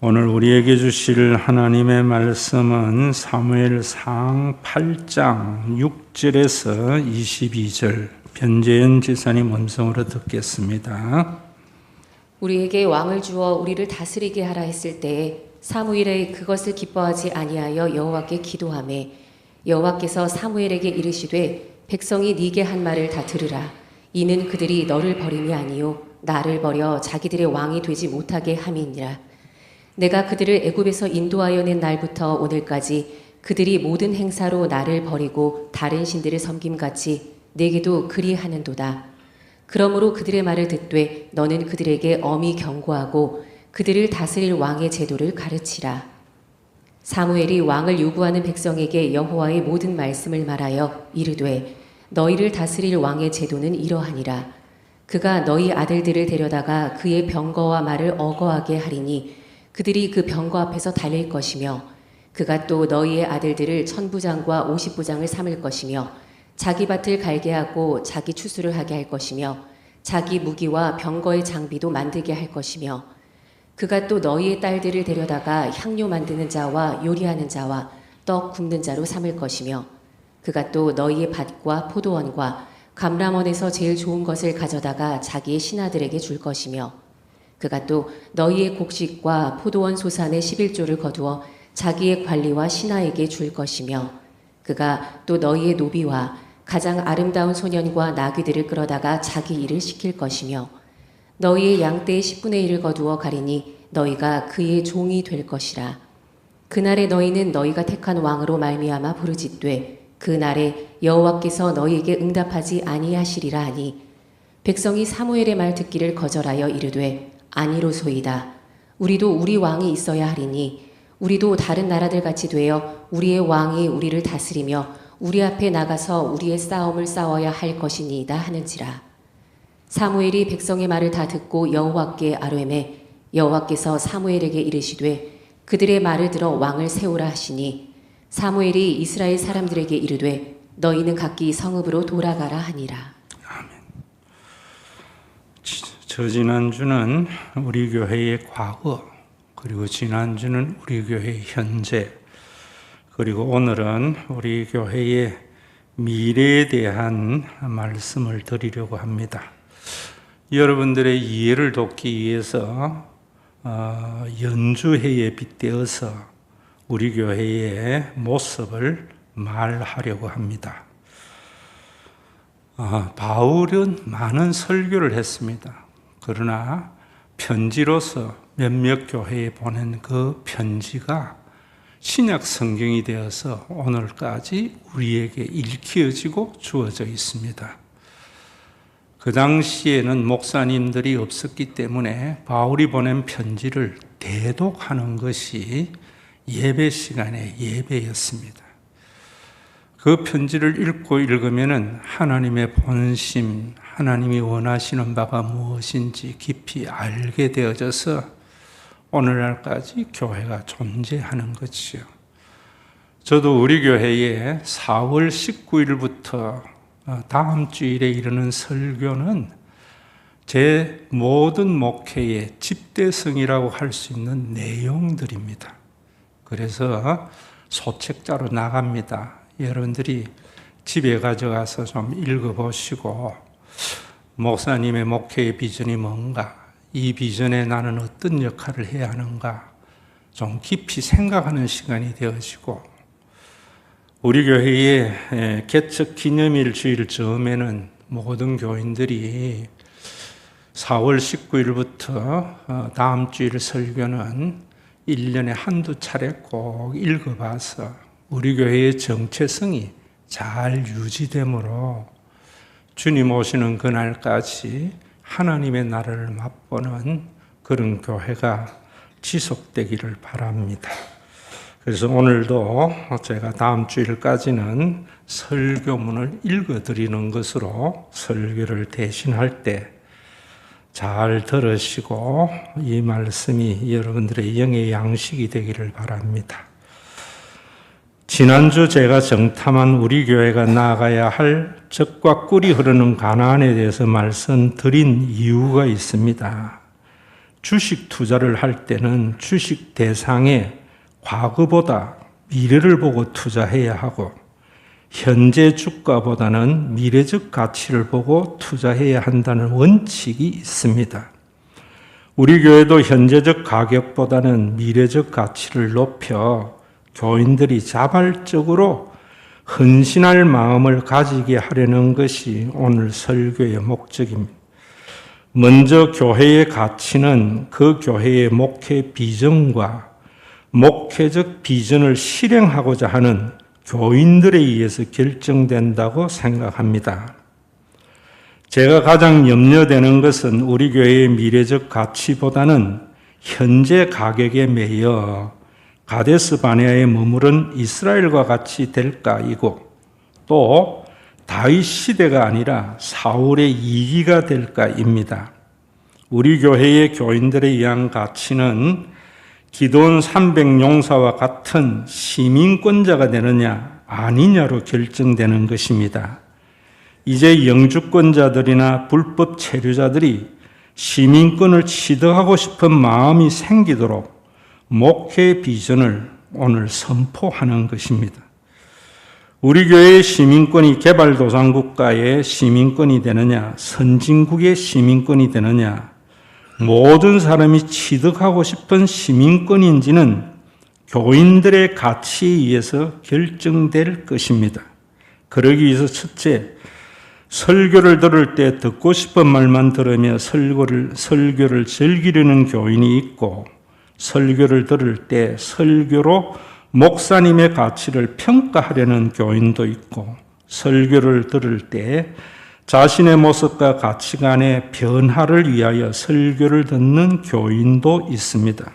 오늘 우리에게 주실 하나님의 말씀은 사무엘상 8장 6절에서 22절 변재현 지사님 음성으로 듣겠습니다. 우리에게 왕을 주어 우리를 다스리게 하라 했을 때에 사무엘이 그것을 기뻐하지 아니하여 여호와께 기도하매 여호와께서 사무엘에게 이르시되 백성이 네게 한 말을 다 들으라. 이는 그들이 너를 버림이 아니요 나를 버려 자기들의 왕이 되지 못하게 함이니라. 내가 그들을 애굽에서 인도하여 낸 날부터 오늘까지 그들이 모든 행사로 나를 버리고 다른 신들을 섬김같이 내게도 그리하는도다. 그러므로 그들의 말을 듣되 너는 그들에게 엄히 경고하고 그들을 다스릴 왕의 제도를 가르치라. 사무엘이 왕을 요구하는 백성에게 여호와의 모든 말씀을 말하여 이르되 너희를 다스릴 왕의 제도는 이러하니라. 그가 너희 아들들을 데려다가 그의 병거와 말을 어거하게 하리니 그들이 그 병거 앞에서 달릴 것이며 그가 또 너희의 아들들을 1000부장과 50부장을 삼을 것이며 자기 밭을 갈게 하고 자기 추수를 하게 할 것이며 자기 무기와 병거의 장비도 만들게 할 것이며 그가 또 너희의 딸들을 데려다가 향료 만드는 자와 요리하는 자와 떡 굽는 자로 삼을 것이며 그가 또 너희의 밭과 포도원과 감람원에서 제일 좋은 것을 가져다가 자기의 신하들에게 줄 것이며 그가 또 너희의 곡식과 포도원 소산의 11조를 거두어 자기의 관리와 신하에게 줄 것이며 그가 또 너희의 노비와 가장 아름다운 소년과 나귀들을 끌어다가 자기 일을 시킬 것이며 너희의 양떼의 10분의 1을 거두어 가리니 너희가 그의 종이 될 것이라. 그날에 너희는 너희가 택한 왕으로 말미암아 부르짖되 그날에 여호와께서 너희에게 응답하지 아니하시리라 하니 백성이 사무엘의 말 듣기를 거절하여 이르되 아니로소이다. 우리도 우리 왕이 있어야 하리니 우리도 다른 나라들 같이 되어 우리의 왕이 우리를 다스리며 우리 앞에 나가서 우리의 싸움을 싸워야 할 것이니이다 하는지라. 사무엘이 백성의 말을 다 듣고 여호와께 아뢰매 여호와께서 사무엘에게 이르시되 그들의 말을 들어 왕을 세우라 하시니 사무엘이 이스라엘 사람들에게 이르되 너희는 각기 성읍으로 돌아가라 하니라. 지난주는 우리 교회의 과거, 그리고 지난주는 우리 교회의 현재, 그리고 오늘은 우리 교회의 미래에 대한 말씀을 드리려고 합니다. 여러분들의 이해를 돕기 위해서 연주회에 빗대어서 우리 교회의 모습을 말하려고 합니다. 바울은 많은 설교를 했습니다. 그러나 편지로서 몇몇 교회에 보낸 그 편지가 신약 성경이 되어서 오늘까지 우리에게 읽혀지고 주어져 있습니다. 그 당시에는 목사님들이 없었기 때문에 바울이 보낸 편지를 대독하는 것이 예배 시간의 예배였습니다. 그 편지를 읽으면 하나님의 본심, 하나님이 원하시는 바가 무엇인지 깊이 알게 되어져서 오늘날까지 교회가 존재하는 것이요. 저도 우리 교회에 4월 19일부터 다음 주일에 이르는 설교는 제 모든 목회의 집대성이라고 할 수 있는 내용들입니다. 그래서 소책자로 나갑니다. 여러분들이 집에 가져가서 좀 읽어보시고 목사님의 목회의 비전이 뭔가, 이 비전에 나는 어떤 역할을 해야 하는가 좀 깊이 생각하는 시간이 되어지고, 우리 교회의 개척 기념일 주일 즈음에는 모든 교인들이 4월 19일부터 다음 주일 설교는 1년에 한두 차례 꼭 읽어봐서 우리 교회의 정체성이 잘 유지되므로 주님 오시는 그날까지 하나님의 나라를 맛보는 그런 교회가 지속되기를 바랍니다. 그래서 오늘도 제가 다음 주일까지는 설교문을 읽어드리는 것으로 설교를 대신할 때 잘 들으시고 이 말씀이 여러분들의 영의 양식이 되기를 바랍니다. 지난주 제가 정탐한 우리 교회가 나아가야 할 젖과 꿀이 흐르는 가나안에 대해서 말씀드린 이유가 있습니다. 주식 투자를 할 때는 주식 대상에 과거보다 미래를 보고 투자해야 하고 현재 주가보다는 미래적 가치를 보고 투자해야 한다는 원칙이 있습니다. 우리 교회도 현재적 가격보다는 미래적 가치를 높여 교인들이 자발적으로 헌신할 마음을 가지게 하려는 것이 오늘 설교의 목적입니다. 먼저 교회의 가치는 그 교회의 목회 비전과 목회적 비전을 실행하고자 하는 교인들에 의해서 결정된다고 생각합니다. 제가 가장 염려되는 것은 우리 교회의 미래적 가치보다는 현재 가격에 매여 가데스 바네아에 머무른 이스라엘과 같이 될까이고 또 다윗 시대가 아니라 사울의 2기가 될까입니다. 우리 교회의 교인들에 의한 가치는 기드온 300용사와 같은 시민권자가 되느냐 아니냐로 결정되는 것입니다. 이제 영주권자들이나 불법 체류자들이 시민권을 취득하고 싶은 마음이 생기도록 목회 비전을 오늘 선포하는 것입니다. 우리 교회의 시민권이 개발도상국가의 시민권이 되느냐, 선진국의 시민권이 되느냐, 모든 사람이 취득하고 싶은 시민권인지는 교인들의 가치에 의해서 결정될 것입니다. 그러기 위해서 첫째, 설교를 들을 때 듣고 싶은 말만 들으며 설교를 즐기려는 교인이 있고 설교를 들을 때 설교로 목사님의 가치를 평가하려는 교인도 있고 설교를 들을 때 자신의 모습과 가치관의 변화를 위하여 설교를 듣는 교인도 있습니다.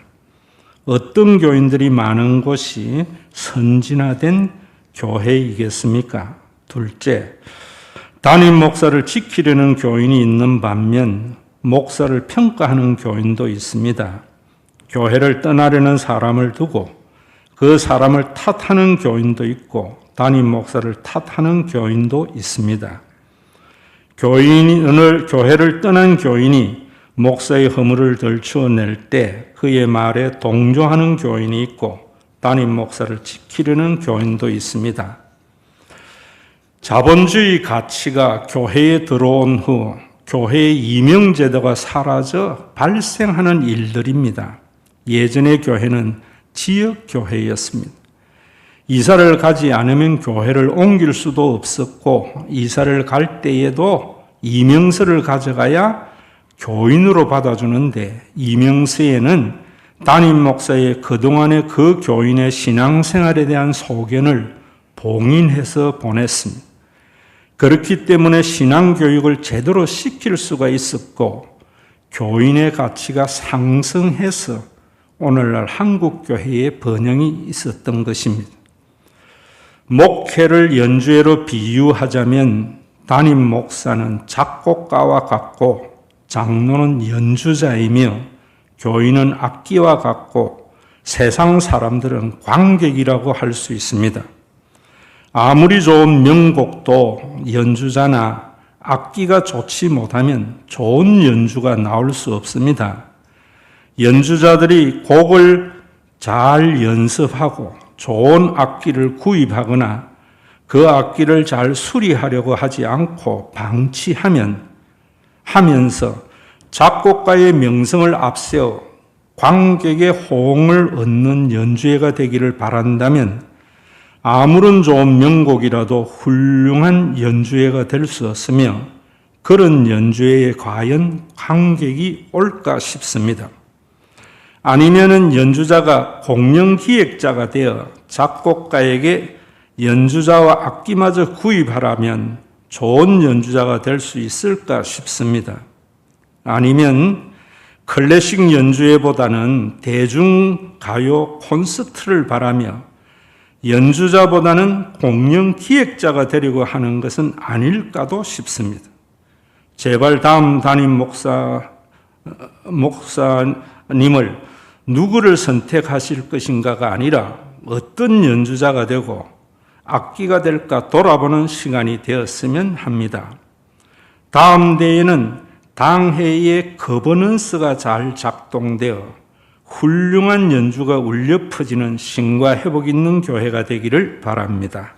어떤 교인들이 많은 곳이 선진화된 교회이겠습니까? 둘째, 담임 목사를 지키려는 교인이 있는 반면 목사를 평가하는 교인도 있습니다. 교회를 떠나려는 사람을 두고 그 사람을 탓하는 교인도 있고 담임 목사를 탓하는 교인도 있습니다. 교회를 떠난 교인이 목사의 허물을 덜추어낼 때 그의 말에 동조하는 교인이 있고 담임 목사를 지키려는 교인도 있습니다. 자본주의 가치가 교회에 들어온 후 교회의 이명제도가 사라져 발생하는 일들입니다. 예전의 교회는 지역교회였습니다. 이사를 가지 않으면 교회를 옮길 수도 없었고 이사를 갈 때에도 이명서를 가져가야 교인으로 받아주는데 이명서에는 담임 목사의 그동안의 그 교인의 신앙생활에 대한 소견을 봉인해서 보냈습니다. 그렇기 때문에 신앙교육을 제대로 시킬 수가 있었고 교인의 가치가 상승해서 오늘날 한국교회의 번영이 있었던 것입니다. 목회를 연주회로 비유하자면 담임 목사는 작곡가와 같고 장로는 연주자이며 교인은 악기와 같고 세상 사람들은 관객이라고 할 수 있습니다. 아무리 좋은 명곡도 연주자나 악기가 좋지 못하면 좋은 연주가 나올 수 없습니다. 연주자들이 곡을 잘 연습하고 좋은 악기를 구입하거나 그 악기를 잘 수리하려고 하지 않고 방치하면서 작곡가의 명성을 앞세워 관객의 호응을 얻는 연주회가 되기를 바란다면 아무런 좋은 명곡이라도 훌륭한 연주회가 될 수 없으며 그런 연주회에 과연 관객이 올까 싶습니다. 아니면은 연주자가 공연기획자가 되어 작곡가에게 연주자와 악기마저 구입하라면 좋은 연주자가 될 수 있을까 싶습니다. 아니면 클래식 연주회보다는 대중가요 콘서트를 바라며 연주자보다는 공연기획자가 되려고 하는 것은 아닐까도 싶습니다. 제발 다음 담임 목사님을 누구를 선택하실 것인가가 아니라 어떤 연주자가 되고 악기가 될까 돌아보는 시간이 되었으면 합니다. 다음 대회는 당해의 거버넌스가 잘 작동되어 훌륭한 연주가 울려 퍼지는 신과 회복 있는 교회가 되기를 바랍니다.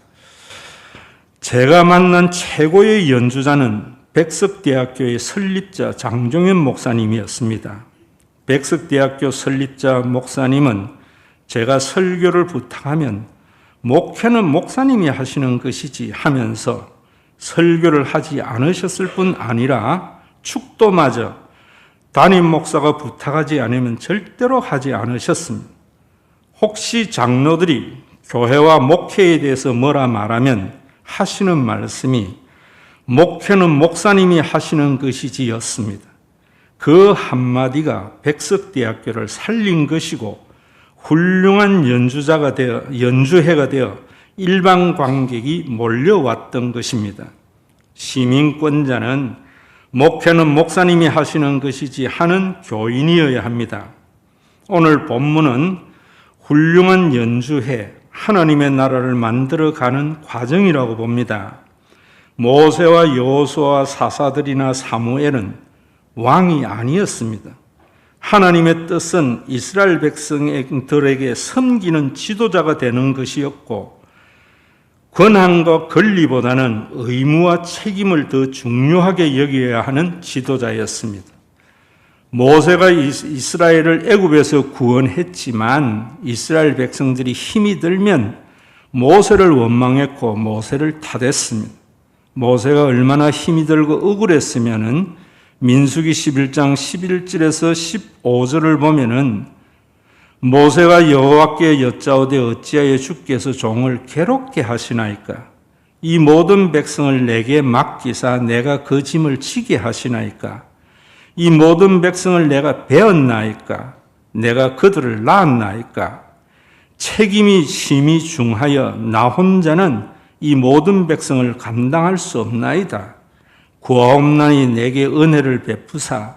제가 만난 최고의 연주자는 백석대학교의 설립자 장종현 목사님이었습니다. 백석대학교 설립자 목사님은 제가 설교를 부탁하면 목회는 목사님이 하시는 것이지 하면서 설교를 하지 않으셨을 뿐 아니라 축도마저 담임 목사가 부탁하지 않으면 절대로 하지 않으셨습니다. 혹시 장로들이 교회와 목회에 대해서 뭐라 말하면 하시는 말씀이 목회는 목사님이 하시는 것이지였습니다. 그 한마디가 백석대학교를 살린 것이고 훌륭한 연주회가 되어 일반 관객이 몰려왔던 것입니다. 시민권자는 목회는 목사님이 하시는 것이지 하는 교인이어야 합니다. 오늘 본문은 훌륭한 연주회, 하나님의 나라를 만들어가는 과정이라고 봅니다. 모세와 여호수아와 사사들이나 사무엘은 왕이 아니었습니다. 하나님의 뜻은 이스라엘 백성들에게 섬기는 지도자가 되는 것이었고 권한과 권리보다는 의무와 책임을 더 중요하게 여겨야 하는 지도자였습니다. 모세가 이스라엘을 애굽에서 구원했지만 이스라엘 백성들이 힘이 들면 모세를 원망했고 모세를 탓했습니다. 모세가 얼마나 힘이 들고 억울했으면은 민수기 11장 11절에서 15절을 보면은 모세가 여호와께 여짜오되 어찌하여 주께서 종을 괴롭게 하시나이까? 이 모든 백성을 내게 맡기사 내가 그 짐을 지게 하시나이까? 이 모든 백성을 내가 배웠나이까? 내가 그들을 낳았나이까? 책임이 심히 중하여 나 혼자는 이 모든 백성을 감당할 수 없나이다. 구하옵나니 내게 은혜를 베푸사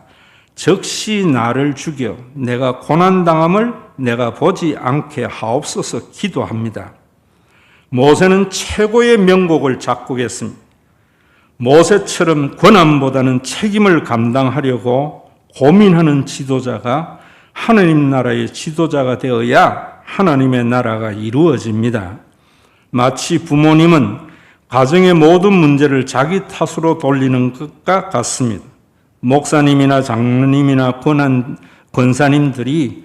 적시 나를 죽여 내가 고난당함을 내가 보지 않게 하옵소서 기도합니다. 모세는 최고의 명곡을 작곡했습니다. 모세처럼 권한보다는 책임을 감당하려고 고민하는 지도자가 하나님 나라의 지도자가 되어야 하나님의 나라가 이루어집니다. 마치 부모님은 가정의 모든 문제를 자기 탓으로 돌리는 것과 같습니다. 목사님이나 장로님이나 권사님들이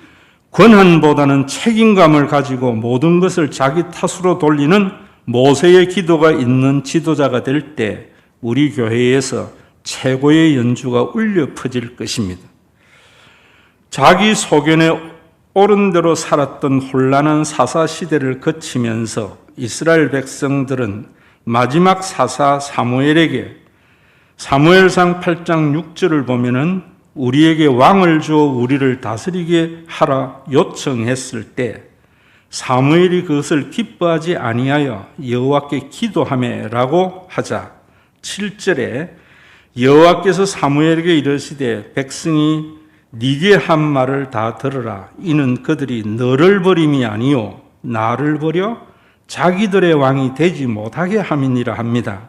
권한보다는 책임감을 가지고 모든 것을 자기 탓으로 돌리는 모세의 기도가 있는 지도자가 될 때 우리 교회에서 최고의 연주가 울려 퍼질 것입니다. 자기 소견에 옳은 대로 살았던 혼란한 사사 시대를 거치면서 이스라엘 백성들은 마지막 사사 사무엘에게 사무엘상 8장 6절을 보면은 우리에게 왕을 주어 우리를 다스리게 하라 요청했을 때 사무엘이 그것을 기뻐하지 아니하여 여호와께 기도하매라고 하자 7절에 여호와께서 사무엘에게 이르시되 백성이 네게 한 말을 다 들으라. 이는 그들이 너를 버림이 아니요 나를 버려 자기들의 왕이 되지 못하게 함이니라 합니다.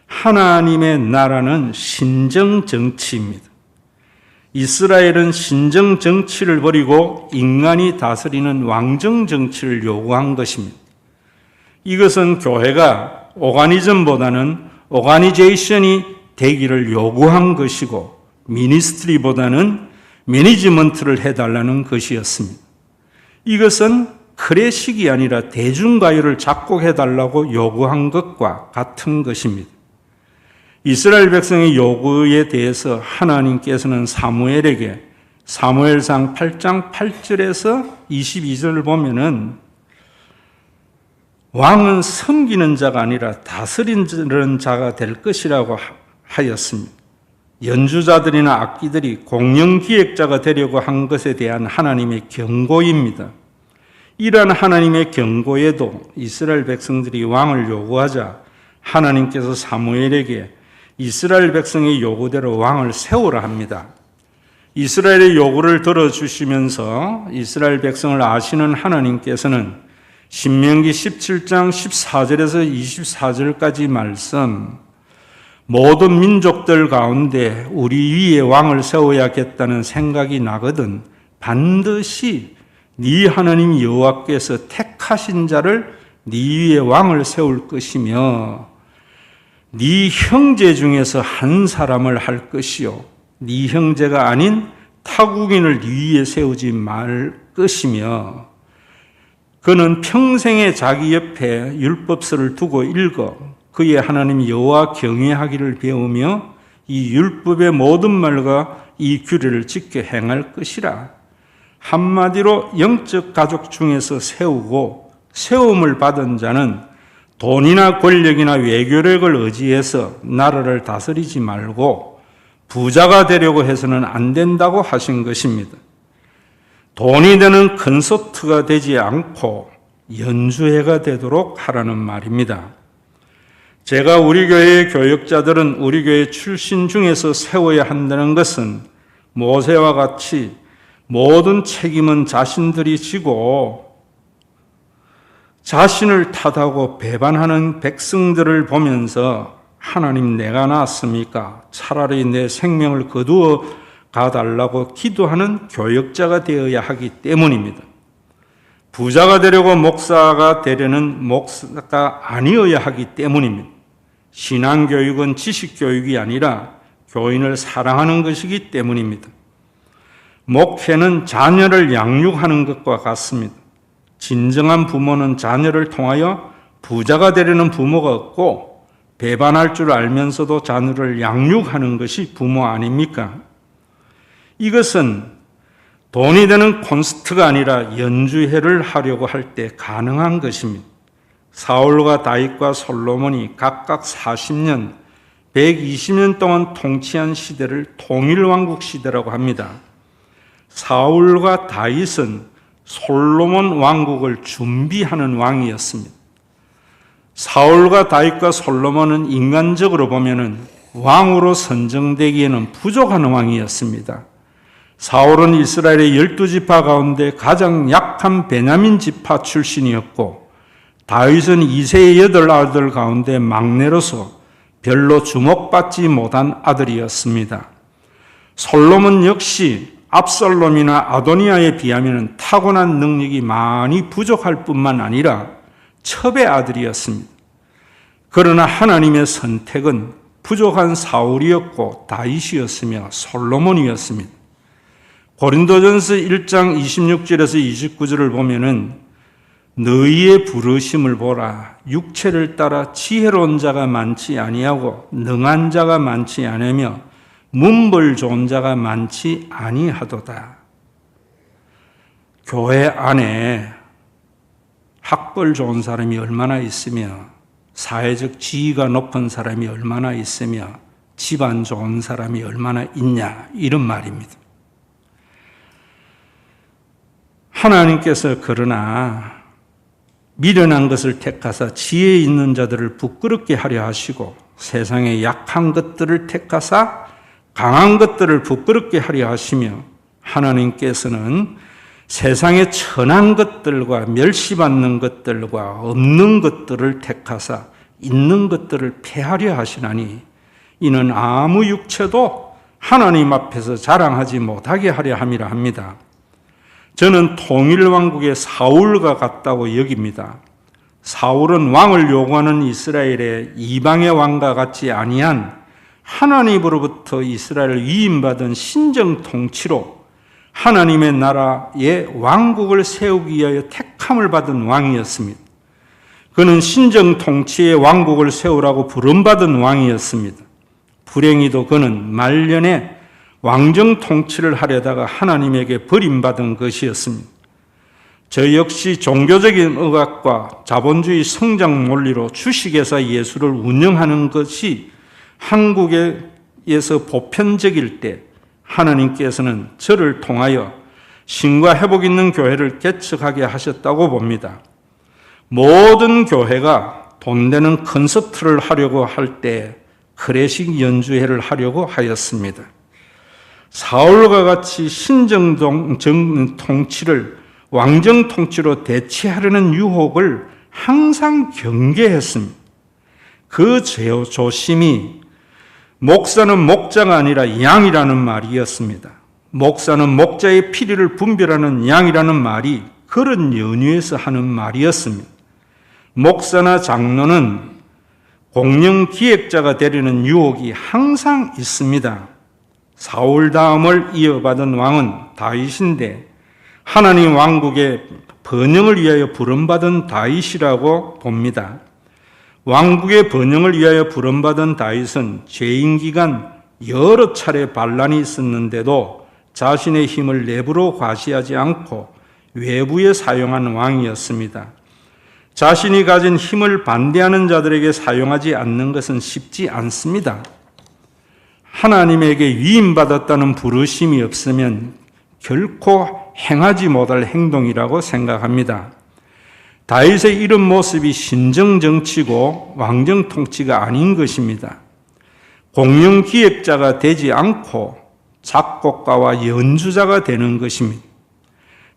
하나님의 나라는 신정 정치입니다. 이스라엘은 신정 정치를 버리고 인간이 다스리는 왕정 정치를 요구한 것입니다. 이것은 교회가 오가니즘보다는 오가니제이션이 되기를 요구한 것이고 미니스트리보다는 매니지먼트를 해달라는 것이었습니다. 이것은 클래식이 아니라 대중가요를 작곡해달라고 요구한 것과 같은 것입니다. 이스라엘 백성의 요구에 대해서 하나님께서는 사무엘에게 사무엘상 8장 8절에서 22절을 보면은 왕은 섬기는 자가 아니라 다스리는 자가 될 것이라고 하였습니다. 연주자들이나 악기들이 공연기획자가 되려고 한 것에 대한 하나님의 경고입니다. 이러한 하나님의 경고에도 이스라엘 백성들이 왕을 요구하자 하나님께서 사무엘에게 이스라엘 백성의 요구대로 왕을 세우라 합니다. 이스라엘의 요구를 들어주시면서 이스라엘 백성을 아시는 하나님께서는 신명기 17장 14절에서 24절까지 말씀 모든 민족들 가운데 우리 위에 왕을 세워야겠다는 생각이 나거든 반드시 네 하나님 여호와께서 택하신 자를 네 위에 왕을 세울 것이며 네 형제 중에서 한 사람을 할 것이요 네 형제가 아닌 타국인을 네 위에 세우지 말 것이며 그는 평생에 자기 옆에 율법서를 두고 읽어 그의 하나님 여호와 경외하기를 배우며 이 율법의 모든 말과 이 규례를 지켜 행할 것이라. 한마디로 영적 가족 중에서 세우고 세움을 받은 자는 돈이나 권력이나 외교력을 의지해서 나라를 다스리지 말고 부자가 되려고 해서는 안 된다고 하신 것입니다. 돈이 되는 콘서트가 되지 않고 연주회가 되도록 하라는 말입니다. 제가 우리 교회의 교역자들은 우리 교회 출신 중에서 세워야 한다는 것은 모세와 같이 모든 책임은 자신들이 지고 자신을 탓하고 배반하는 백성들을 보면서 하나님 내가 낫습니까? 차라리 내 생명을 거두어 가달라고 기도하는 교역자가 되어야 하기 때문입니다. 부자가 되려고 목사가 되려는 목사가 아니어야 하기 때문입니다. 신앙교육은 지식교육이 아니라 교인을 사랑하는 것이기 때문입니다. 목회는 자녀를 양육하는 것과 같습니다. 진정한 부모는 자녀를 통하여 부자가 되려는 부모가 없고 배반할 줄 알면서도 자녀를 양육하는 것이 부모 아닙니까? 이것은 돈이 되는 콘서트가 아니라 연주회를 하려고 할 때 가능한 것입니다. 사울과 다윗과 솔로몬이 각각 40년, 120년 동안 통치한 시대를 통일왕국 시대라고 합니다. 사울과 다윗은 솔로몬 왕국을 준비하는 왕이었습니다. 사울과 다윗과 솔로몬은 인간적으로 보면은 왕으로 선정되기에는 부족한 왕이었습니다. 사울은 이스라엘의 12지파 가운데 가장 약한 베냐민 지파 출신이었고 다윗은 이세의 8아들 가운데 막내로서 별로 주목받지 못한 아들이었습니다. 솔로몬 역시 압살롬이나 아도니아에 비하면 타고난 능력이 많이 부족할 뿐만 아니라 첩의 아들이었습니다. 그러나 하나님의 선택은 부족한 사울이었고 다윗이었으며 솔로몬이었습니다. 고린도전서 1장 26절에서 29절을 보면은 너희의 부르심을 보라. 육체를 따라 지혜로운 자가 많지 아니하고 능한 자가 많지 않으며 문벌 좋은 자가 많지 아니하도다. 교회 안에 학벌 좋은 사람이 얼마나 있으며 사회적 지위가 높은 사람이 얼마나 있으며 집안 좋은 사람이 얼마나 있냐 이런 말입니다. 하나님께서 그러나 미련한 것을 택하사 지혜 있는 자들을 부끄럽게 하려 하시고 세상의 약한 것들을 택하사 강한 것들을 부끄럽게 하려 하시며 하나님께서는 세상의 천한 것들과 멸시받는 것들과 없는 것들을 택하사 있는 것들을 폐하려 하시나니 이는 아무 육체도 하나님 앞에서 자랑하지 못하게 하려 함이라 합니다. 저는 통일왕국의 사울과 같다고 여깁니다. 사울은 왕을 요구하는 이스라엘의 이방의 왕과 같지 아니한 하나님으로부터 이스라엘을 위임받은 신정 통치로 하나님의 나라의 왕국을 세우기 위하여 택함을 받은 왕이었습니다. 그는 신정 통치의 왕국을 세우라고 부름받은 왕이었습니다. 불행히도 그는 말년에 왕정 통치를 하려다가 하나님에게 버림받은 것이었습니다. 저 역시 종교적인 의학과 자본주의 성장 논리로 주식회사 예수를 운영하는 것이 한국에서 보편적일 때 하나님께서는 저를 통하여 신과 회복 있는 교회를 개척하게 하셨다고 봅니다. 모든 교회가 돈 되는 콘서트를 하려고 할 때 클래식 연주회를 하려고 하였습니다. 사울과 같이 신정 통치를 왕정 통치로 대체하려는 유혹을 항상 경계했습니다. 그 조심이 목사는 목자가 아니라 양이라는 말이었습니다. 목사는 목자의 피리를 분별하는 양이라는 말이 그런 연유에서 하는 말이었습니다. 목사나 장로는 공영 기획자가 되려는 유혹이 항상 있습니다. 사울 다음을 이어받은 왕은 다윗인데 하나님 왕국의 번영을 위하여 부름받은 다윗이라고 봅니다. 왕국의 번영을 위하여 부름받은 다윗은 재임 기간 여러 차례 반란이 있었는데도 자신의 힘을 내부로 과시하지 않고 외부에 사용한 왕이었습니다. 자신이 가진 힘을 반대하는 자들에게 사용하지 않는 것은 쉽지 않습니다. 하나님에게 위임받았다는 부르심이 없으면 결코 행하지 못할 행동이라고 생각합니다. 다윗의 이런 모습이 신정정치고 왕정통치가 아닌 것입니다. 공영기획자가 되지 않고 작곡가와 연주자가 되는 것입니다.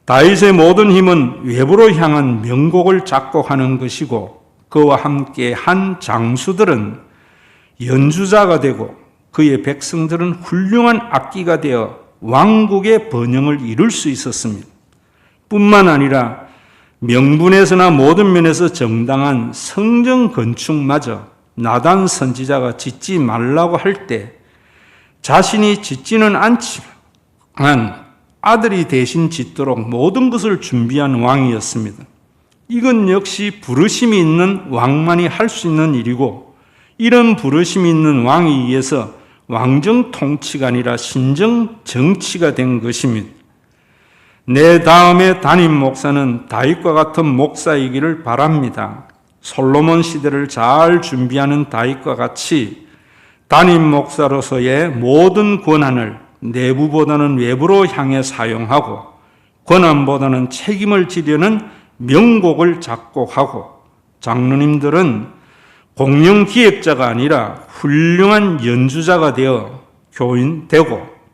다윗의 모든 힘은 외부로 향한 명곡을 작곡하는 것이고 그와 함께 한 장수들은 연주자가 되고 그의 백성들은 훌륭한 악기가 되어 왕국의 번영을 이룰 수 있었습니다. 뿐만 아니라 명분에서나 모든 면에서 정당한 성전 건축마저 나단 선지자가 짓지 말라고 할 때 자신이 짓지는 않지만 아들이 대신 짓도록 모든 것을 준비한 왕이었습니다. 이건 역시 부르심이 있는 왕만이 할 수 있는 일이고 이런 부르심이 있는 왕에 의해서 왕정 통치가 아니라 신정 정치가 된 것입니다. 내 다음에 담임 목사는 다윗과 같은 목사이기를 바랍니다. 솔로몬 시대를 잘 준비하는 다윗과 같이 담임 목사로서의 모든 권한을 내부보다는 외부로 향해 사용하고 권한보다는 책임을 지려는 명곡을 작곡하고 장로님들은 공영기획자가 아니라 훌륭한 연주자가 되어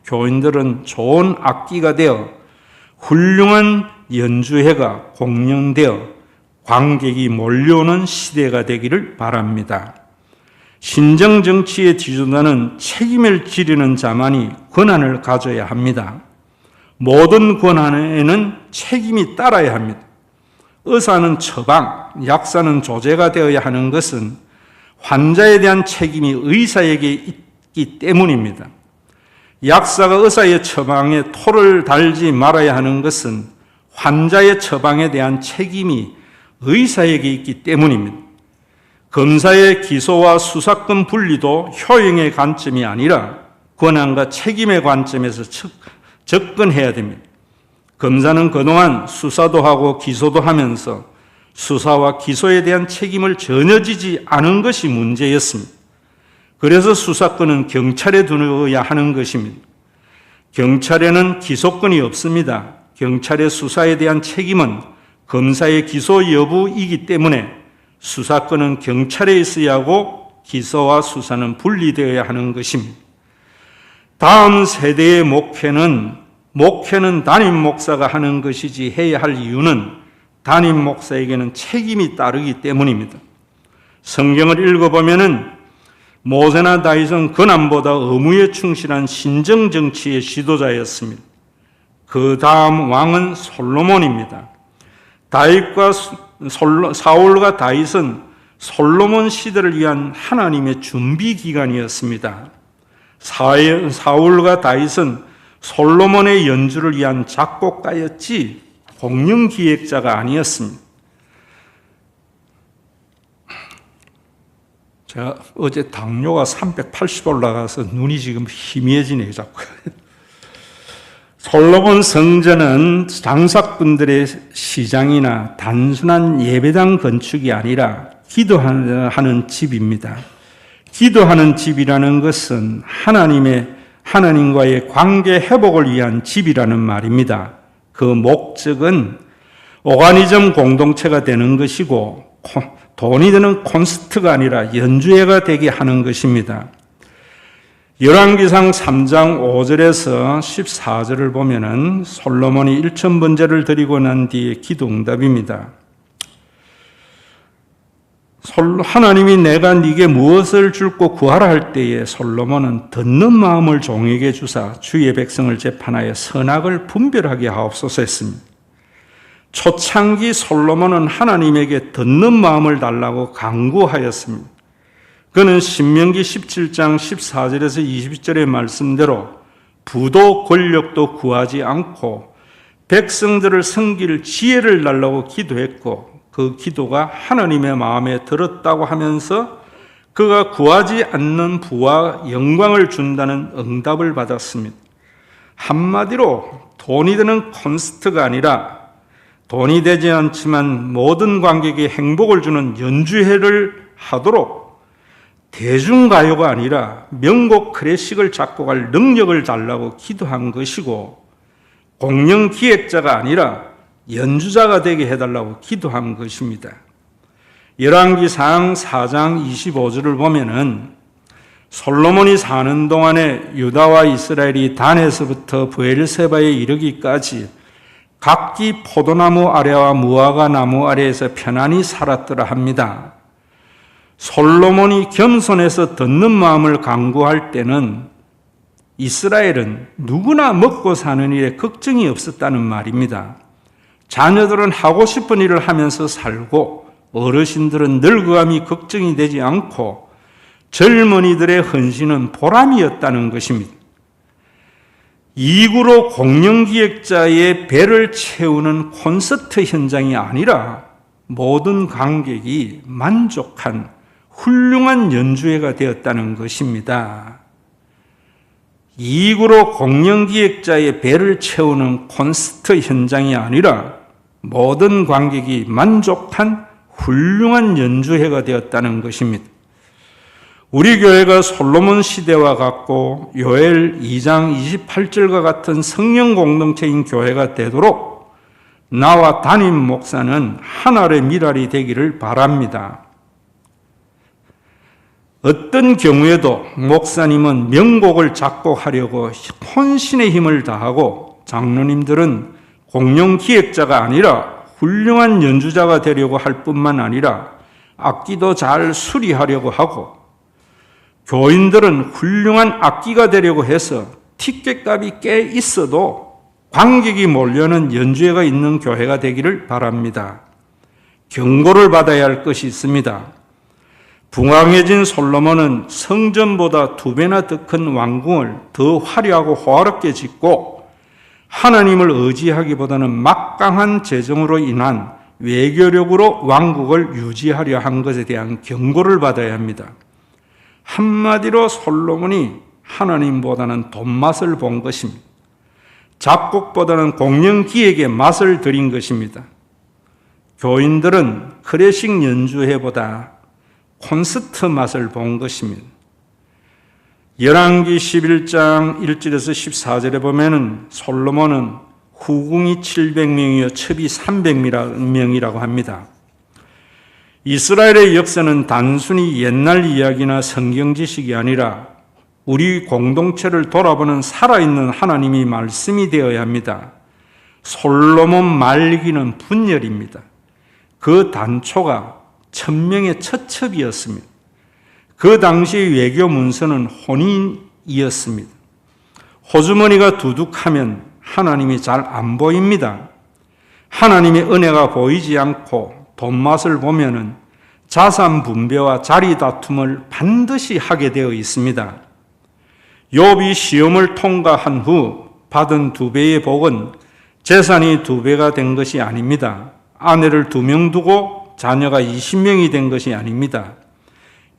교인들은 좋은 악기가 되어 훌륭한 연주회가 공연되어 관객이 몰려오는 시대가 되기를 바랍니다. 신정정치의 지도자는 책임을 지르는 자만이 권한을 가져야 합니다. 모든 권한에는 책임이 따라야 합니다. 의사는 처방, 약사는 조제가 되어야 하는 것은 환자에 대한 책임이 의사에게 있기 때문입니다. 약사가 의사의 처방에 토를 달지 말아야 하는 것은 환자의 처방에 대한 책임이 의사에게 있기 때문입니다. 검사의 기소와 수사권 분리도 효용의 관점이 아니라 권한과 책임의 관점에서 접근해야 됩니다. 검사는 그동안 수사도 하고 기소도 하면서 수사와 기소에 대한 책임을 전혀 지지 않은 것이 문제였습니다. 그래서 수사권은 경찰에 두어야 하는 것입니다. 경찰에는 기소권이 없습니다. 경찰의 수사에 대한 책임은 검사의 기소 여부이기 때문에 수사권은 경찰에 있어야 하고 기소와 수사는 분리되어야 하는 것입니다. 다음 세대의 목회는 담임 목사가 하는 것이지 해야 할 이유는 담임 목사에게는 책임이 따르기 때문입니다. 성경을 읽어보면은 모세나 다윗은 권한보다 의무에 충실한 신정정치의 지도자였습니다. 그 다음 왕은 솔로몬입니다. 사울과 다윗은 솔로몬 시대를 위한 하나님의 준비 기간이었습니다. 사울과 다윗은 솔로몬의 연주를 위한 작곡가였지 공영기획자가 아니었습니다. 제가 어제 당뇨가 380 올라가서 눈이 지금 희미해지네요, 자꾸. 솔로몬 성전은 장사꾼들의 시장이나 단순한 예배당 건축이 아니라 기도하는 집입니다. 기도하는 집이라는 것은 하나님과의 관계 회복을 위한 집이라는 말입니다. 그 목적은 오가니즘 공동체가 되는 것이고 돈이 드는 콘서트가 아니라 연주회가 되게 하는 것입니다. 열왕기상 3장 5절에서 14절을 보면은 솔로몬이 1000번제를 드리고 난 뒤에 기도 응답입니다. 하나님이 내가 네게 무엇을 줄고 구하라 할 때에 솔로몬은 듣는 마음을 종에게 주사 주의 백성을 재판하여 선악을 분별하게 하옵소서 했습니다. 초창기 솔로몬은 하나님에게 듣는 마음을 달라고 간구하였습니다. 그는 신명기 17장 14절에서 20절의 말씀대로 부도 권력도 구하지 않고 백성들을 섬길 지혜를 달라고 기도했고 그 기도가 하나님의 마음에 들었다고 하면서 그가 구하지 않는 부와 영광을 준다는 응답을 받았습니다. 한마디로 돈이 드는 콘서트가 아니라 돈이 되지 않지만 모든 관객에게 행복을 주는 연주회를 하도록 대중가요가 아니라 명곡 클래식을 작곡할 능력을 달라고 기도한 것이고 공연 기획자가 아니라 연주자가 되게 해달라고 기도한 것입니다. 열왕기상 4장 25절을 보면은 솔로몬이 사는 동안에 유다와 이스라엘이 단에서부터 브엘세바에 이르기까지 각기 포도나무 아래와 무화과 나무 아래에서 편안히 살았더라 합니다. 솔로몬이 겸손해서 듣는 마음을 강구할 때는 이스라엘은 누구나 먹고 사는 일에 걱정이 없었다는 말입니다. 자녀들은 하고 싶은 일을 하면서 살고 어르신들은 늙어감이 걱정이 되지 않고 젊은이들의 헌신은 보람이었다는 것입니다. 이구로 공연기획자의 배를 채우는 콘서트 현장이 아니라 모든 관객이 만족한 훌륭한 연주회가 되었다는 것입니다. 이익으로 공연기획자의 배를 채우는 콘서트 현장이 아니라 모든 관객이 만족한 훌륭한 연주회가 되었다는 것입니다. 우리 교회가 솔로몬 시대와 같고 요엘 2장 28절과 같은 성령 공동체인 교회가 되도록 나와 담임 목사는 하늘의 미랄이 되기를 바랍니다. 어떤 경우에도 목사님은 명곡을 작곡하려고 혼신의 힘을 다하고 장로님들은 공연 기획자가 아니라 훌륭한 연주자가 되려고 할 뿐만 아니라 악기도 잘 수리하려고 하고 교인들은 훌륭한 악기가 되려고 해서 티켓값이 꽤 있어도 관객이 몰려는 연주회가 있는 교회가 되기를 바랍니다. 경고를 받아야 할 것이 있습니다. 붕황해진 솔로몬은 성전보다 2배나 더 큰 왕궁을 더 화려하고 호화롭게 짓고 하나님을 의지하기보다는 막강한 재정으로 인한 외교력으로 왕국을 유지하려 한 것에 대한 경고를 받아야 합니다. 한마디로 솔로몬이 하나님보다는 돈맛을 본 것입니다. 작곡보다는 공연 기획에 맛을 들인 것입니다. 교인들은 클래식 연주회보다 콘서트 맛을 본 것입니다. 열왕기 11장 1절에서 14절에 보면은 솔로몬은 후궁이 700명이요 첩이 300명이라고 합니다. 이스라엘의 역사는 단순히 옛날 이야기나 성경 지식이 아니라 우리 공동체를 돌아보는 살아있는 하나님이 말씀이 되어야 합니다. 솔로몬 말기는 분열입니다. 그 단초가 천명의 처첩이었습니다. 그 당시 외교 문서는 혼인이었습니다. 호주머니가 두둑하면 하나님이 잘 안 보입니다. 하나님의 은혜가 보이지 않고 돈맛을 보면은 자산 분배와 자리 다툼을 반드시 하게 되어 있습니다. 욥이 시험을 통과한 후 받은 2배의 복은 재산이 2배가 된 것이 아닙니다. 아내를 2명 두고 자녀가 20명이 된 것이 아닙니다.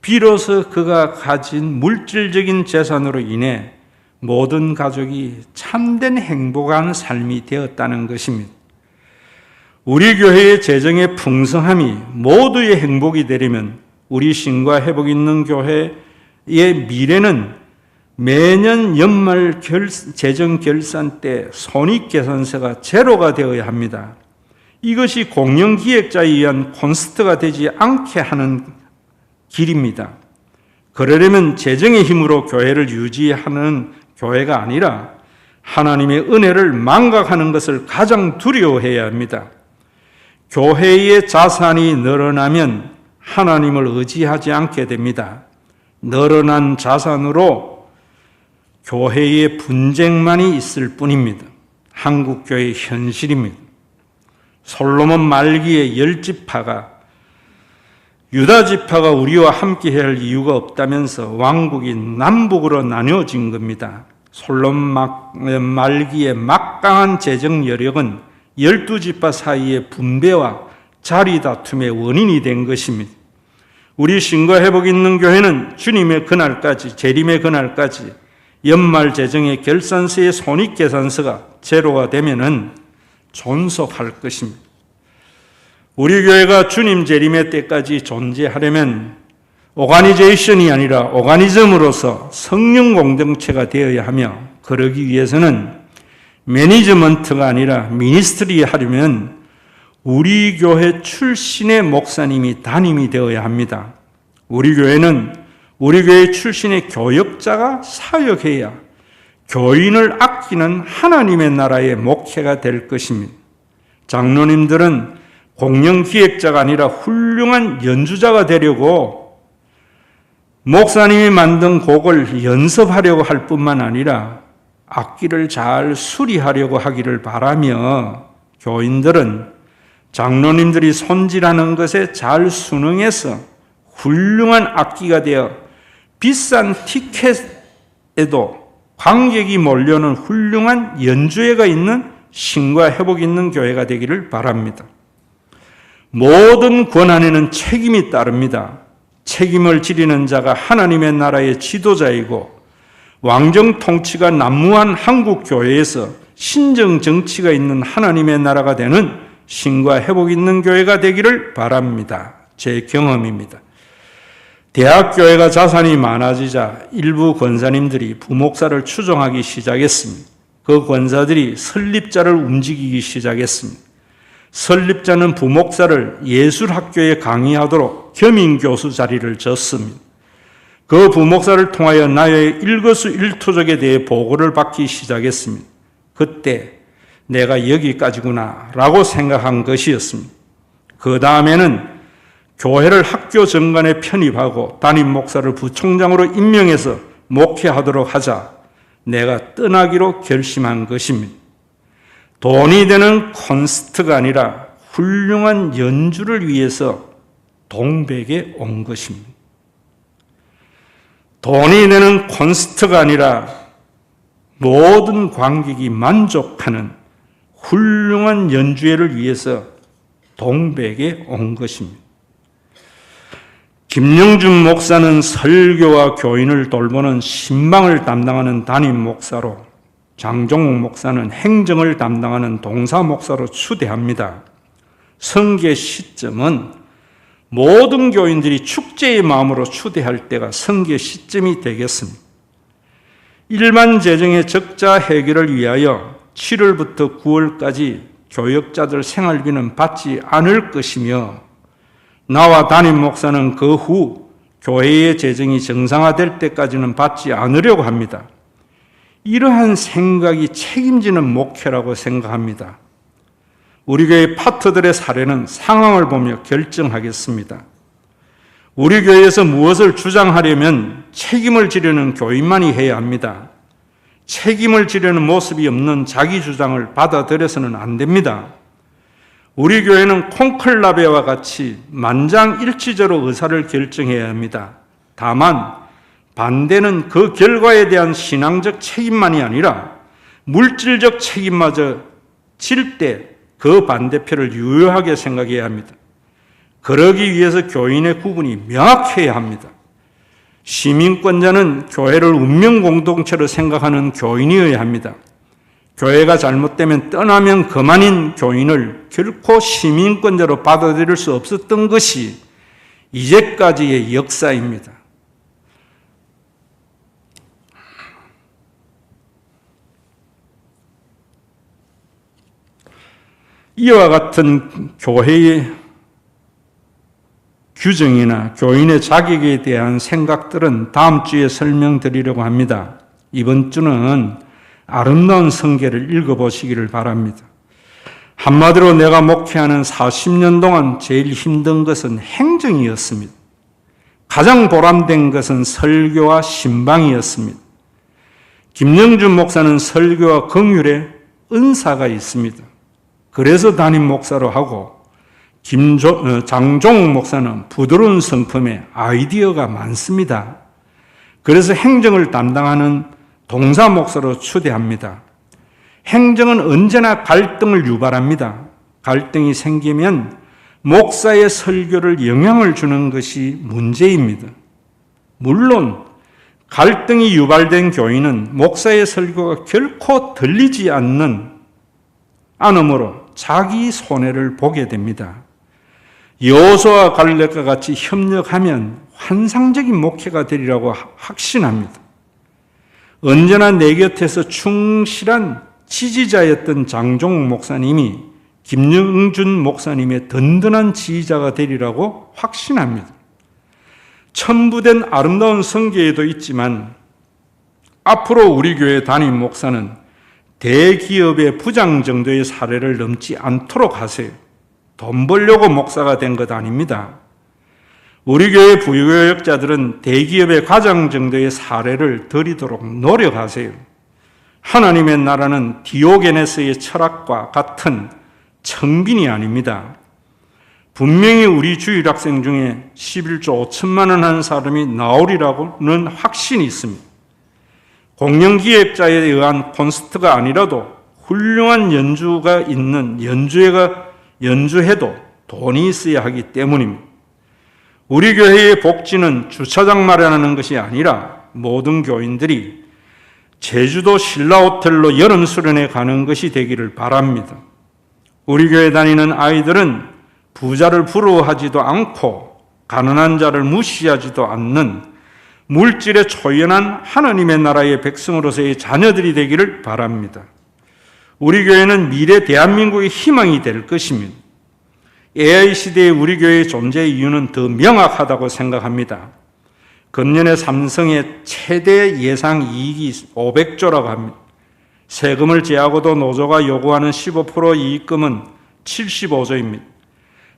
비로소 그가 가진 물질적인 재산으로 인해 모든 가족이 참된 행복한 삶이 되었다는 것입니다. 우리 교회의 재정의 풍성함이 모두의 행복이 되려면 우리 신과 회복 있는 교회의 미래는 매년 연말 재정 결산 때 손익계산서가 제로가 되어야 합니다. 이것이 공연 기획자에 의한 콘서트가 되지 않게 하는 길입니다. 그러려면 재정의 힘으로 교회를 유지하는 교회가 아니라 하나님의 은혜를 망각하는 것을 가장 두려워해야 합니다. 교회의 자산이 늘어나면 하나님을 의지하지 않게 됩니다. 늘어난 자산으로 교회의 분쟁만이 있을 뿐입니다. 한국교회의 현실입니다. 솔로몬 말기에 10지파가 유다지파가 우리와 함께 할 이유가 없다면서 왕국이 남북으로 나뉘어진 겁니다. 솔로몬 말기의 막강한 재정 여력은 12지파 사이의 분배와 자리 다툼의 원인이 된 것입니다. 우리 신과 회복 있는 교회는 주님의 그날까지, 재림의 그날까지 연말 재정의 결산서의 손익계산서가 제로가 되면은 존속할 것입니다. 우리 교회가 주님 재림의 때까지 존재하려면 오가니제이션이 아니라 오가니즘으로서 성령 공동체가 되어야 하며, 그러기 위해서는 매니지먼트가 아니라 미니스트리 하려면 우리 교회 출신의 목사님이 담임이 되어야 합니다. 우리 교회는 우리 교회 출신의 교역자가 사역해야 교인을 아끼는 하나님의 나라의 목회가 될 것입니다. 장로님들은 공연기획자가 아니라 훌륭한 연주자가 되려고 목사님이 만든 곡을 연습하려고 할 뿐만 아니라 악기를 잘 수리하려고 하기를 바라며, 교인들은 장로님들이 손질하는 것에 잘 순응해서 훌륭한 악기가 되어 비싼 티켓에도 관객이 몰려오는 훌륭한 연주회가 있는 신과 회복 있는 교회가 되기를 바랍니다. 모든 권한에는 책임이 따릅니다. 책임을 지리는 자가 하나님의 나라의 지도자이고, 왕정 통치가 난무한 한국 교회에서 신정 정치가 있는 하나님의 나라가 되는 신과 회복 있는 교회가 되기를 바랍니다. 제 경험입니다. 대학교회가 자산이 많아지자 일부 권사님들이 부목사를 추종하기 시작했습니다. 그 권사들이 설립자를 움직이기 시작했습니다. 설립자는 부목사를 예술학교에 강의하도록 겸임교수 자리를 줬습니다. 그 부목사를 통하여 나의 일거수일투족에 대해 보고를 받기 시작했습니다. 그때 내가 여기까지구나 라고 생각한 것이었습니다. 그 다음에는 교회를 학교 정관에 편입하고 담임 목사를 부총장으로 임명해서 목회하도록 하자 내가 떠나기로 결심한 것입니다. 돈이 되는 콘서트가 아니라 훌륭한 연주를 위해서 동백에 온 것입니다. 돈이 되는 콘서트가 아니라 모든 관객이 만족하는 훌륭한 연주회를 위해서 동백에 온 것입니다. 김영준 목사는 설교와 교인을 돌보는 신방을 담당하는 담임 목사로, 장종욱 목사는 행정을 담당하는 동사 목사로 추대합니다. 성계 시점은 모든 교인들이 축제의 마음으로 추대할 때가 성계 시점이 되겠습니다. 일반 재정의 적자 해결을 위하여 7월부터 9월까지 교역자들 생활비는 받지 않을 것이며, 나와 담임 목사는 그 후 교회의 재정이 정상화될 때까지는 받지 않으려고 합니다. 이러한 생각이 책임지는 목회라고 생각합니다. 우리 교회 파트들의 사례는 상황을 보며 결정하겠습니다. 우리 교회에서 무엇을 주장하려면 책임을 지려는 교인만이 해야 합니다. 책임을 지려는 모습이 없는 자기 주장을 받아들여서는 안 됩니다. 우리 교회는 콘클라베와 같이 만장일치제로 의사를 결정해야 합니다. 다만 반대는 그 결과에 대한 신앙적 책임만이 아니라 물질적 책임마저 질 때 그 반대표를 유효하게 생각해야 합니다. 그러기 위해서 교인의 구분이 명확해야 합니다. 시민권자는 교회를 운명공동체로 생각하는 교인이어야 합니다. 교회가 잘못되면 떠나면 그만인 교인을 결코 시민권자로 받아들일 수 없었던 것이 이제까지의 역사입니다. 이와 같은 교회의 규정이나 교인의 자격에 대한 생각들은 다음 주에 설명드리려고 합니다. 이번 주는 아름다운 성경을 읽어보시기를 바랍니다. 한마디로 내가 목회하는 40년 동안 제일 힘든 것은 행정이었습니다. 가장 보람된 것은 설교와 신방이었습니다. 김영준 목사는 설교와 긍휼에 은사가 있습니다. 그래서 담임 목사로 하고 장종욱 목사는 부드러운 성품에 아이디어가 많습니다. 그래서 행정을 담당하는 동사 목사로 추대합니다. 행정은 언제나 갈등을 유발합니다. 갈등이 생기면 목사의 설교를 영향을 주는 것이 문제입니다. 물론 갈등이 유발된 교인은 목사의 설교가 결코 들리지 않으므로 자기 손해를 보게 됩니다. 여호수아와 갈렙과 같이 협력하면 환상적인 목회가 되리라고 확신합니다. 언제나 내 곁에서 충실한 지지자였던 장종욱 목사님이 김영준 목사님의 든든한 지지자가 되리라고 확신합니다. 첨부된 아름다운 성경에도 있지만 앞으로 우리 교회 담임 목사는 대기업의 부장 정도의 사례를 넘지 않도록 하세요. 돈 벌려고 목사가 된 것 아닙니다. 우리 교회 부교역자들은 대기업의 과장 정도의 사례를 드리도록 노력하세요. 하나님의 나라는 디오게네스의 철학과 같은 청빈이 아닙니다. 분명히 우리 주일학생 중에 11조 5천만 원 한 사람이 나오리라고는 확신이 있습니다. 공연기획자에 의한 콘서트가 아니라도 훌륭한 연주가 있는 연주해도 돈이 있어야 하기 때문입니다. 우리 교회의 복지는 주차장 마련하는 것이 아니라 모든 교인들이 제주도 신라호텔로 여름 수련회 가는 것이 되기를 바랍니다. 우리 교회 다니는 아이들은 부자를 부러워하지도 않고 가난한 자를 무시하지도 않는 물질에 초연한 하나님의 나라의 백성으로서의 자녀들이 되기를 바랍니다. 우리 교회는 미래 대한민국의 희망이 될 것입니다. AI 시대의 우리 교회의 존재 이유는 더 명확하다고 생각합니다. 금년에 삼성의 최대 예상 이익이 500조라고 합니다. 세금을 제하고도 노조가 요구하는 15% 이익금은 75조입니다.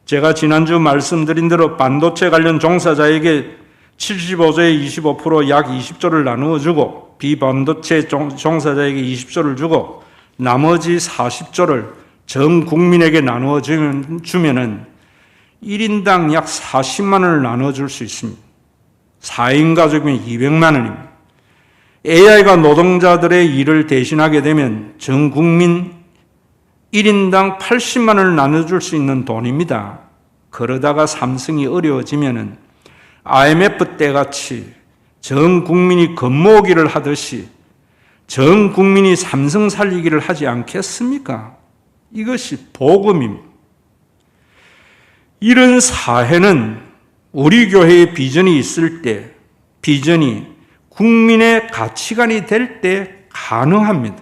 제가 지난주 말씀드린 대로 반도체 관련 종사자에게 75조에 25%약 20조를 나누어 주고 비반도체 종사자에게 20조를 주고 나머지 40조를 전 국민에게 나누어 주면은 1인당 약 40만 원을 나눠 줄 수 있습니다. 4인 가족이면 200만 원입니다. AI가 노동자들의 일을 대신하게 되면 전 국민 1인당 80만 원을 나눠줄 수 있는 돈입니다. 그러다가 삼성이 어려워지면은 IMF 때같이 전 국민이 겁모으기를 하듯이 전 국민이 삼성 살리기를 하지 않겠습니까? 이것이 복음입니다. 이런 사회는 우리 교회의 비전이 있을 때, 비전이 국민의 가치관이 될 때 가능합니다.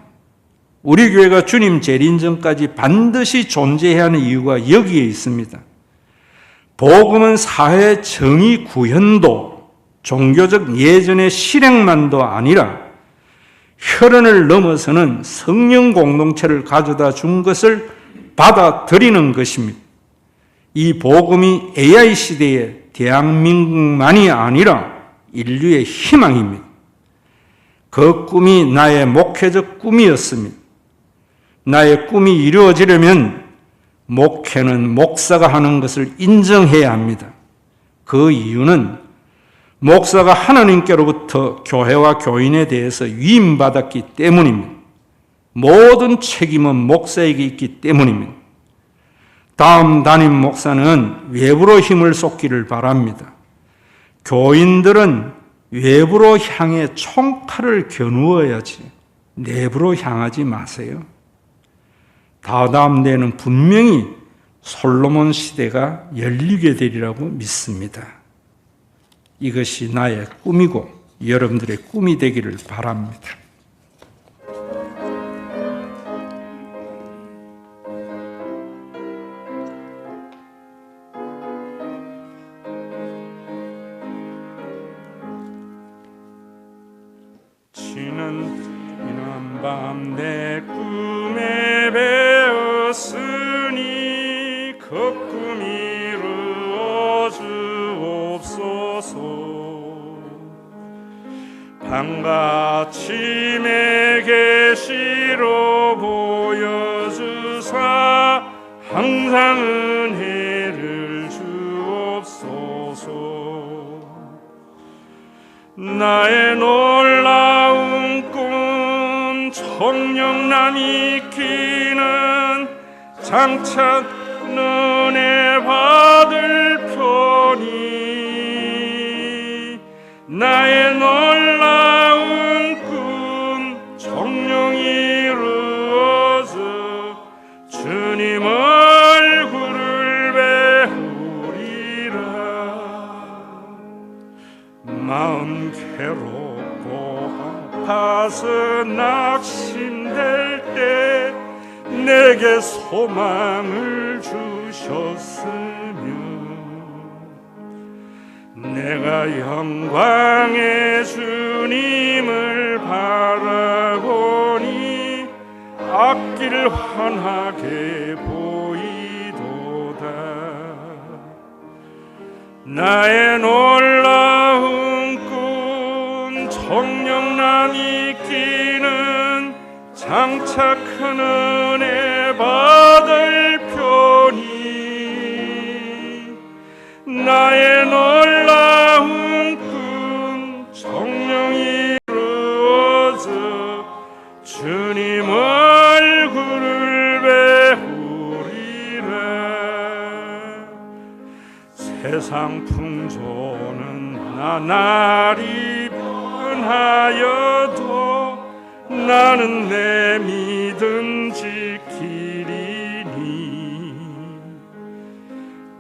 우리 교회가 주님 재림 전까지 반드시 존재해야 하는 이유가 여기에 있습니다. 복음은 사회 정의 구현도, 종교적 예전의 실행만도 아니라 혈연을 넘어서는 성령 공동체를 가져다 준 것을 받아들이는 것입니다. 이 복음이 AI 시대에 대한민국만이 아니라 인류의 희망입니다. 그 꿈이 나의 목회적 꿈이었습니다. 나의 꿈이 이루어지려면 목회는 목사가 하는 것을 인정해야 합니다. 그 이유는 목사가 하나님께로부터 교회와 교인에 대해서 위임받았기 때문입니다. 모든 책임은 목사에게 있기 때문입니다. 다음 담임 목사는 외부로 힘을 쏟기를 바랍니다. 교인들은 외부로 향해 총칼을 겨누어야지 내부로 향하지 마세요. 다다음 때는 분명히 솔로몬 시대가 열리게 되리라고 믿습니다. 이것이 나의 꿈이고 여러분들의 꿈이 되기를 바랍니다. 지난 밤 내 꿈에 배었으 이루어 주옵소서. 밤같이 계시로 보여주사 항상 은혜를 주옵소서. 나의 놀라운 꿈 청령남 익히는 장차 은혜 받을 편이 나의 놀라운 꿈 정령 이루어져 주님 얼굴을 배우리라. 마음 괴롭고 아파서 낙심될 때 내게 소망을 주셨으며 내가 영광의 주님을 바라보니 앞길 환하게 보이도다. 나의 놀라운 꿈 정령남 익히는 장차 큰 은혜 받을 편이 나의 놀라운 꿈 정령 이루어져 주님 얼굴을 배우리라. 세상 풍조는 나날이 변하여도 나는 내 믿음 지키리니.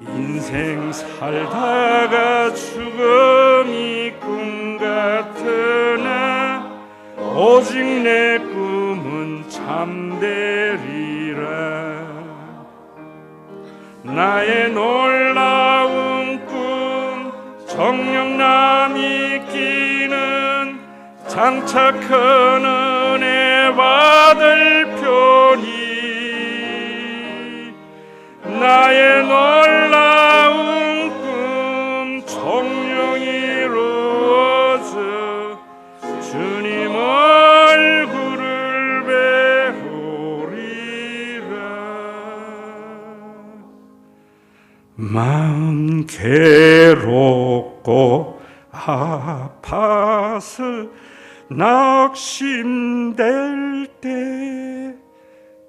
인생 살다가 죽음이 꿈 같으나 오직 내 꿈은 참되리라. 나의 놀라운 꿈 정령남 익히는 장차 큰 은혜 받을 편이 나의 놀라운 꿈 정령 이루어져 주님 얼굴을 배우리라. 마음 괴롭고 아파서 낙심될 때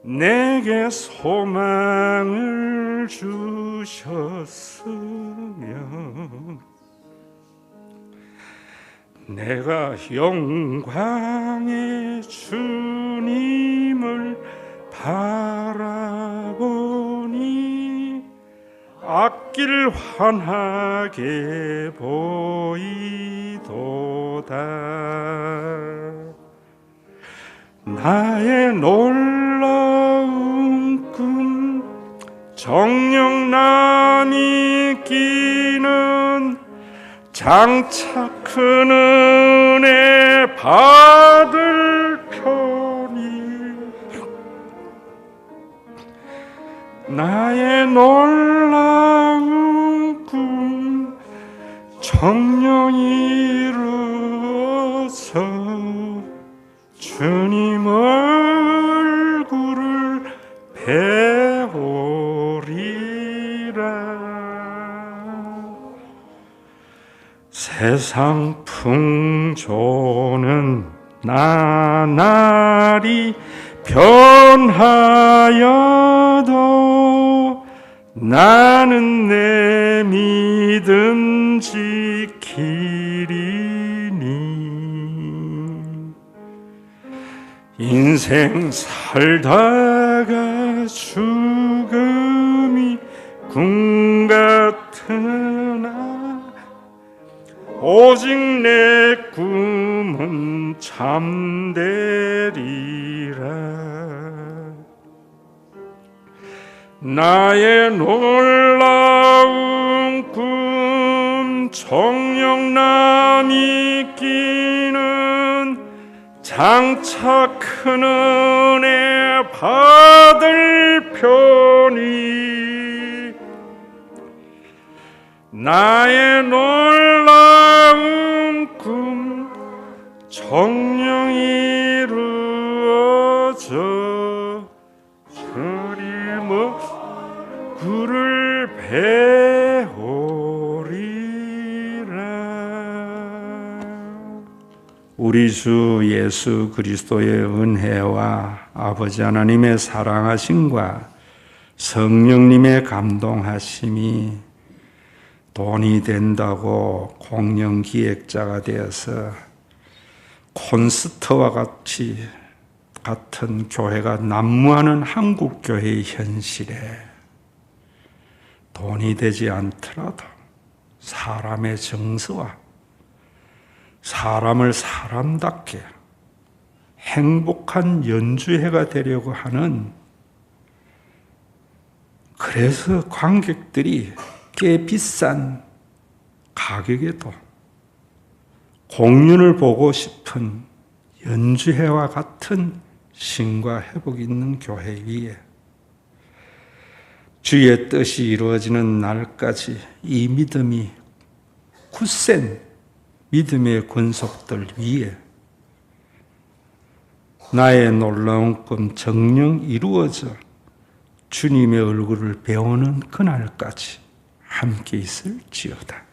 내게 소망을 주셨으며 내가 영광의 주님을 바라보니 앞길 환하게 보이도다. 나의 놀라운 꿈 정령남 익히는 장차 큰 은혜 받을 편이 나의 놀라운 꿈 정령 이루어서 주님 얼굴을 배우리라. 세상 풍조는 나날이 변하여도 나는 내 믿음 지키리니. 인생 살다가 죽음이 꿈 같으나 오직 내 꿈은 참되리라. 나의 놀라운 꿈 정령남 익히는 장차 큰 은혜 받을 편이 나의 놀라운 꿈 정령 이루어져 끊임없이 구를 배우리라. 우리 주 예수 그리스도의 은혜와 아버지 하나님의 사랑하심과 성령님의 감동하심이 돈이 된다고 공연 기획자가 되어서 콘서트와 같은 교회가 난무하는 한국 교회의 현실에 돈이 되지 않더라도 사람의 정서와 사람을 사람답게 행복한 연주회가 되려고 하는, 그래서 관객들이 꽤 비싼 가격에도 공연을 보고 싶은 연주회와 같은 신과 회복이 있는 교회 위에 주의 뜻이 이루어지는 날까지 이 믿음이 굳센 믿음의 권속들 위에 나의 놀라운 꿈 정녕 이루어져 주님의 얼굴을 배우는 그날까지 함께 있을지어다.